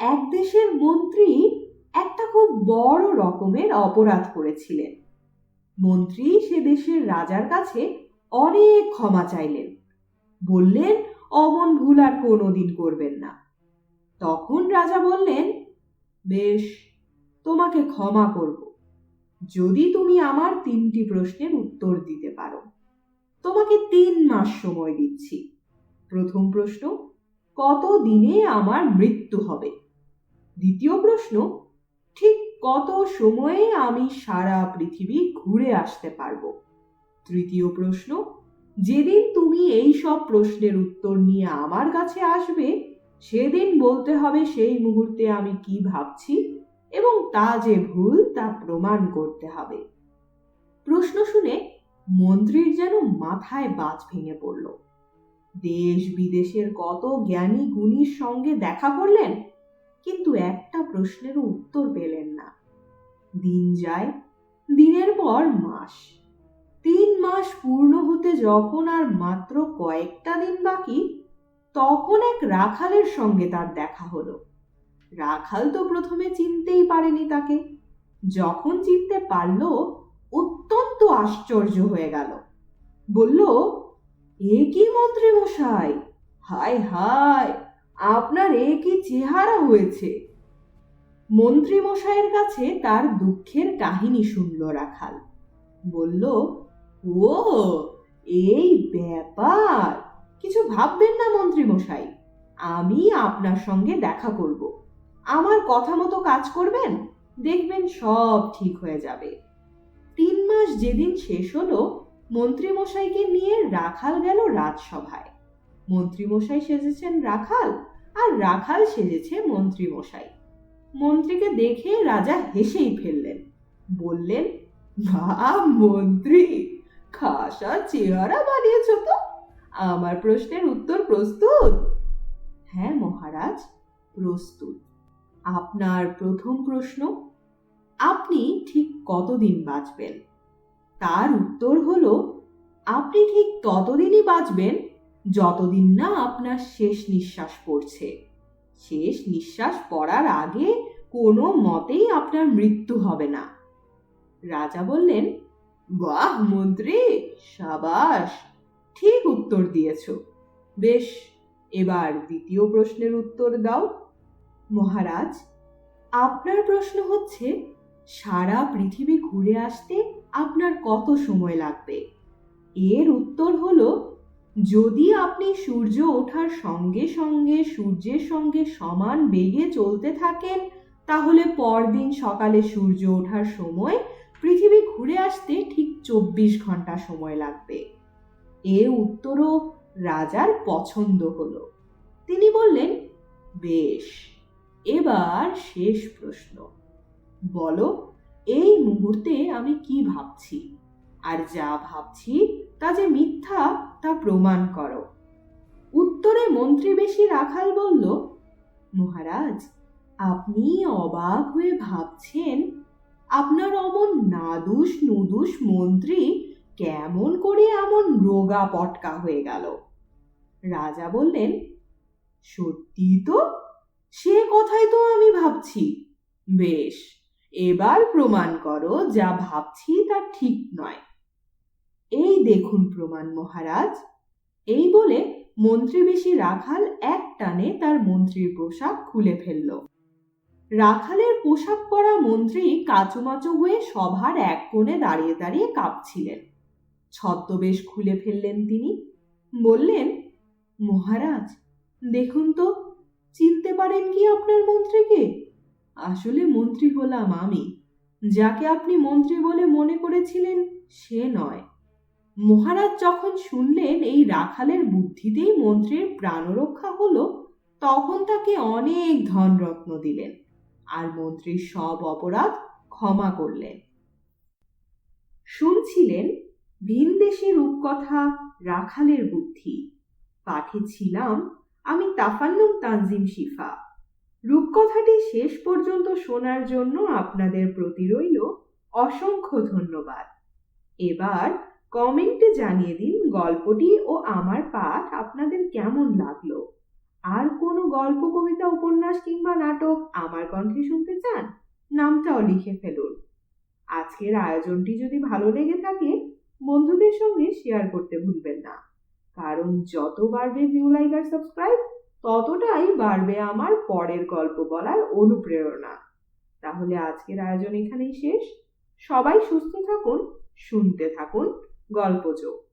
এক দেশের মন্ত্রী একটা খুব বড় রকমের অপরাধ করেছিলেন। মন্ত্রী সে দেশের রাজার কাছে অনেক ক্ষমা চাইলেন, বললেন অমন ভুল আর কোনোদিন করবেন না। তখন রাজা বললেন, বেশ, তোমাকে ক্ষমা করব যদি তুমি আমার 3টি প্রশ্নের উত্তর দিতে পারো। তোমাকে 3 মাস সময় দিচ্ছি। প্রথম প্রশ্ন, কত দিনে আমার মৃত্যু হবে? দ্বিতীয় প্রশ্ন, ঠিক কত সময়ে আমি সারা পৃথিবী ঘুরে আসতে পারবো? তৃতীয় প্রশ্ন, যেদিন তুমি এই সব প্রশ্নের উত্তর নিয়ে আমার কাছে আসবে সেদিন বলতে হবে সেই মুহূর্তে আমি কি ভাবছি, এবং তা যে ভুল তা প্রমাণ করতে হবে। প্রশ্ন শুনে মন্ত্রীর যেন মাথায় বাজ ভেঙে পড়ল। দেশ বিদেশের কত জ্ঞানী গুণীর সঙ্গে দেখা করলেন, কিন্তু একটা প্রশ্নেরও উত্তর পেলেন না। দিন যায়, দিনের পর মাস। 3 মাস পূর্ণ হতে যখন আর মাত্র কয়েকটা দিন বাকি, তখন এক রাখালের সঙ্গে তার দেখা হলো। রাখাল তো প্রথমে চিনতেই পারেনি তাকে। যখন চিনতে পারল, অত্যন্ত আশ্চর্য হয়ে গেল। বলল, এ কি মন্ত্রী মশাই, হায় হায়, আপনার এ কি চেহারা হয়েছে! মন্ত্রী মশাইয়ের কাছে তার দুঃখের কাহিনী শুনল রাখাল। বলল, ও, এই ব্যাপার! কিছু ভাববেন না মন্ত্রী মশাই, আমি আপনার সঙ্গে দেখা করব। আমার কথা মতো কাজ করবেন, দেখবেন সব ঠিক হয়ে যাবে। 3 মাস যেদিন শেষ হলো, মন্ত্রী মশাইকে নিয়ে রাখাল গেল রাজসভায়। মন্ত্রী মশাই সেজেছেন রাখাল, আর রাখাল সেজেছে মন্ত্রী মশাই। মন্ত্রীকে দেখে রাজা হেসেই ফেললেন। বললেন, বাহ মন্ত্রী, খাসা চেহারা বানিয়েছ তো। আমার প্রশ্নের উত্তর প্রস্তুত? হ্যাঁ মহারাজ, প্রস্তুত। আপনার প্রথম প্রশ্ন, আপনি ঠিক কতদিন বাঁচবেন? তার উত্তর হলো, আপনি ঠিক ততদিনই বাঁচবেন যতদিন না আপনার শেষ নিঃশ্বাস পড়ছে। শেষ নিঃশ্বাস পড়ার আগে কোনো মতেই আপনার মৃত্যু হবে না। রাজা বললেন, বাহ মন্ত্রী, সাবাস, ঠিক উত্তর দিয়েছ। বেশ, এবার দ্বিতীয় প্রশ্নের উত্তর দাও। মহারাজ, আপনার প্রশ্ন হচ্ছে, সারা পৃথিবী ঘুরে আসতে আপনার কত সময় লাগবে? এর উত্তর হলো, যদি আপনি সূর্য ওঠার সঙ্গে সঙ্গে সূর্যের সঙ্গে সমান বেগে চলতে থাকেন, তাহলে পরদিন সকালে সূর্য ওঠার সময় পৃথিবী ঘুরে আসতে ঠিক 24 ঘন্টা সময় লাগবে। এ উত্তরও রাজার পছন্দ হলো। তিনি বললেন, বেশ, এবার শেষ প্রশ্ন। বলো, এই মুহূর্তে আমি কি ভাবছি, আর যা ভাবছি তা যে মিথ্যা তা প্রমাণ করো। উত্তরে মন্ত্রী বেশি রাখাল বলল, মহারাজ, আপনি অবাক হয়ে ভাবছেন আপনার অমন নাদুস নুদুস মন্ত্রী কেমন করে এমন রোগা পটকা হয়ে গেল। রাজা বললেন, সত্যি তো, সে কথাই তো আমি ভাবছি। বেশ, এবার প্রমাণ করো যা ভাবছি তা ঠিক নয়। এই দেখুন প্রমাণ মহারাজ। এই বলে মন্ত্রী বেশি রাখাল এক টানে তার মন্ত্রীর পোশাক খুলে ফেলল। রাখালের পোশাক পরা মন্ত্রী কাচুমাচু হয়ে সভার এক কোণে দাঁড়িয়ে দাঁড়িয়ে কাঁপছিলেন। ছদ্মবেশ খুলে ফেললেন তিনি। বললেন, মহারাজ, দেখুন তো, চিনতে পারেন কি আপনার মন্ত্রীকে? আসলে মন্ত্রী হলাম আমি। যাকে আপনি মন্ত্রী বলে মনে করেছিলেন সে নয়। মহারাজ যখন শুনলেন এই রাখালের বুদ্ধিতেই মন্ত্রীর প্রাণরক্ষা হলো, তখন তাকে অনেক ধনরত্ন দিলেন, আর মন্ত্রীর সব অপরাধ ক্ষমা করলেন। শুনছিলেন ভিনদেশী রূপকথা রাখালের বুদ্ধি। পাঠে ছিলাম আমি তাফান্নুম তানজিম শিফা। রূপকথাটি শেষ পর্যন্ত শোনার জন্য আপনাদের প্রতি রইল অসংখ্য ধন্যবাদ। এবার কমেন্টে জানিয়ে দিন গল্পটি ও আমার পাঠ আপনাদের কেমন লাগলো। আর কোনো গল্প, কবিতা, উপন্যাস কিংবা নাটক আমার কণ্ঠে শুনতে চান, নামটাও লিখে ফেলুন। আজকের আয়োজনটি যদি ভালো লেগে থাকে, বন্ধুদের সঙ্গে শেয়ার করতে ভুলবেন না, কারণ যত বাড়বে ভিউ, লাইক আর সাবস্ক্রাইব, ততটাই বাড়বে আমার পরের গল্প বলার অনুপ্রেরণা। তাহলে আজকের আয়োজন এখানেই শেষ। সবাই সুস্থ থাকুন, শুনতে থাকুন গল্পযোগ।